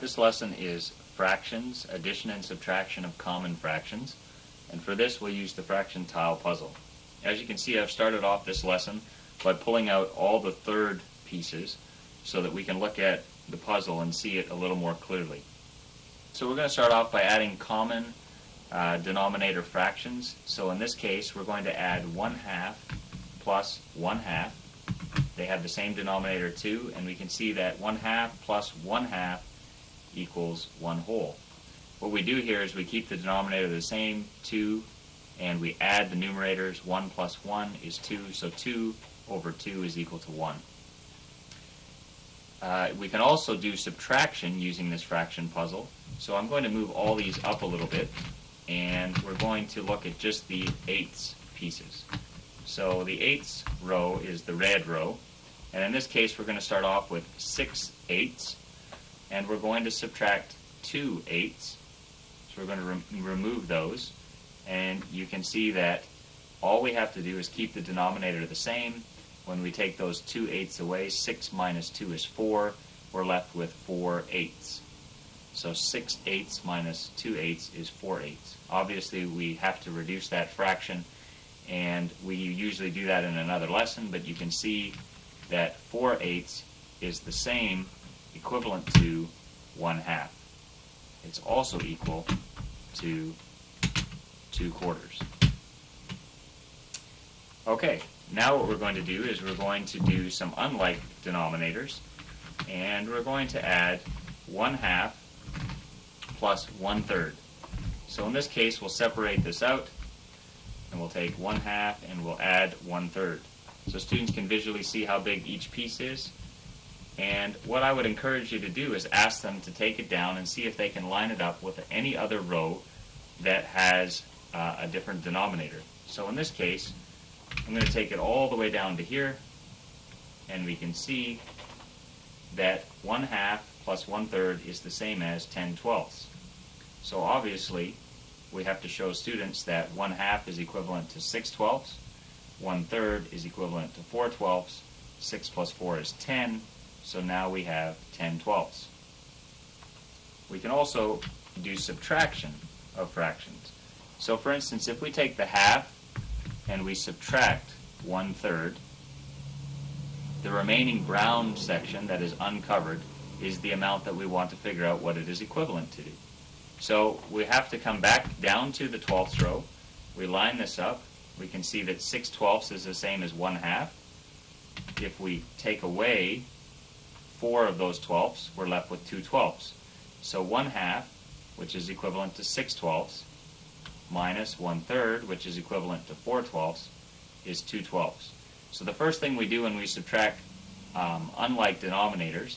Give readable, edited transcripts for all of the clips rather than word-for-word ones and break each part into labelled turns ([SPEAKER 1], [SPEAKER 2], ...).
[SPEAKER 1] This lesson is fractions, addition and subtraction of common fractions, and for this we'll use the fraction tile puzzle. As you can see, I've started off this lesson by pulling out all the third pieces so that we can look at the puzzle and see it a little more clearly. So we're going to start off by adding common denominator fractions. So in this case we're going to add 1/2 plus 1/2. They have the same denominator too, and we can see that 1/2 plus 1/2 equals 1 whole. What we do here is we keep the denominator the same, 2, and we add the numerators. 1 plus 1 is 2, so 2 over 2 is equal to 1. We can also do subtraction using this fraction puzzle. So I'm going to move all these up a little bit, and we're going to look at just the eighths pieces. So the eighths row is the red row, and in this case we're going to start off with 6/8, and we're going to subtract 2/8. So we're going to remove those, and you can see that all we have to do is keep the denominator the same. When we take those 2/8 away, 6 minus 2 is 4. We're left with 4/8. So 6/8 minus 2/8 is 4/8. Obviously we have to reduce that fraction, and we usually do that in another lesson, but you can see that 4/8 is the same, equivalent to 1/2. It's also equal to 2/4. Okay, now what we're going to do is we're going to do some unlike denominators, and we're going to add 1/2 plus 1/3. So in this case we'll separate this out, and we'll take 1/2 and we'll add 1/3. So students can visually see how big each piece is. And what I would encourage you to do is ask them to take it down and see if they can line it up with any other row that has a different denominator. So in this case, I'm going to take it all the way down to here, and we can see that 1/2 plus 1/3 is the same as 10/12. So obviously we have to show students that 1/2 is equivalent to 6/12, 1/3 is equivalent to 4/12, 6 plus 4 is 10, so now we have 10/12. We can also do subtraction of fractions. So for instance, if we take the half and we subtract 1/3, the remaining brown section that is uncovered is the amount that we want to figure out what it is equivalent to. So we have to come back down to the 12th row. We line this up. We can see that 6/12 is the same as 1/2. If we take away 4 of those 12ths, we're left with 2/12. So 1/2, which is equivalent to 6/12, minus 1/3, which is equivalent to 4/12, is 2/12. So the first thing we do when we subtract unlike denominators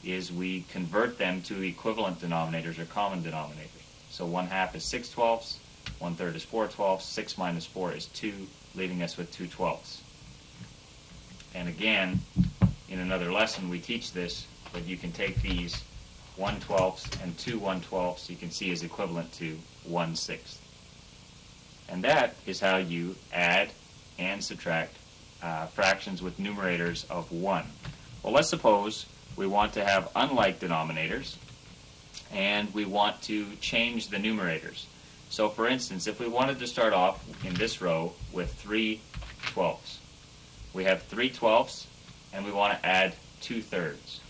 [SPEAKER 1] is we convert them to equivalent denominators or common denominators. So 1/2 is 6/12, 1/3 is 4/12, 6 minus 4 is 2, leaving us with 2/12. And again, in another lesson we teach this, but you can take these 1/12 and 2 1/12 you can see is equivalent to 1/6. And that is how you add and subtract fractions with numerators of 1. Well, let's suppose we want to have unlike denominators, and we want to change the numerators. So for instance, if we wanted to start off in this row with 3/12, we have 3/12, and we want to add 2/3.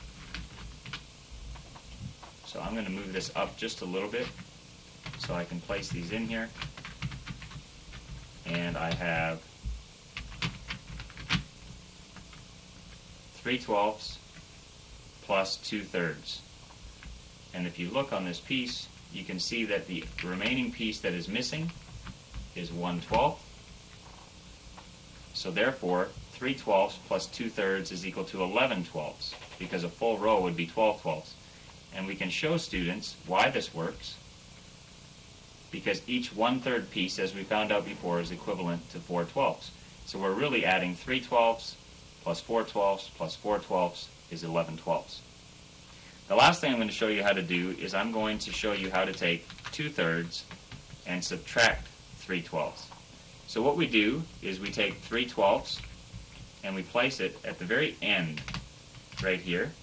[SPEAKER 1] So I'm going to move this up just a little bit so I can place these in here. And I have 3/12 plus 2/3. And if you look on this piece, you can see that the remaining piece that is missing is 1/12. So therefore, 3/12 plus 2/3 is equal to 11/12, because a full row would be 12/12. And we can show students why this works, because each 1/3 piece, as we found out before, is equivalent to 4/12. So we're really adding 3/12 plus 4/12 plus 4/12 is 11/12. The last thing I'm going to show you how to do is I'm going to show you how to take 2/3 and subtract 3/12. So what we do is we take 3/12 and we place it at the very end right here,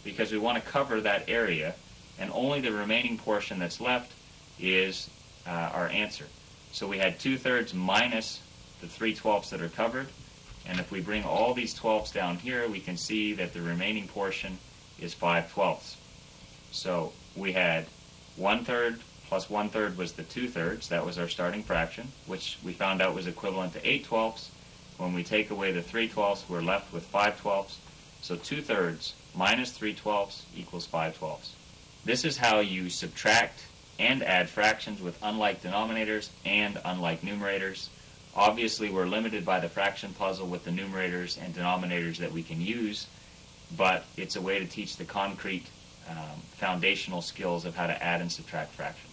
[SPEAKER 1] because we want to cover that area, and only the remaining portion that's left is our answer. So we had 2/3 minus the 3/12 that are covered, and if we bring all these 12ths down here, we can see that the remaining portion is 5/12. So we had 1/3 plus 1/3 was the 2/3. That was our starting fraction, which we found out was equivalent to 8/12. When we take away the 3/12, we're left with 5/12. So 2/3 minus 3/12 equals 5/12. This is how you subtract and add fractions with unlike denominators and unlike numerators. Obviously, we're limited by the fraction puzzle with the numerators and denominators that we can use, but it's a way to teach the concrete foundational skills of how to add and subtract fractions.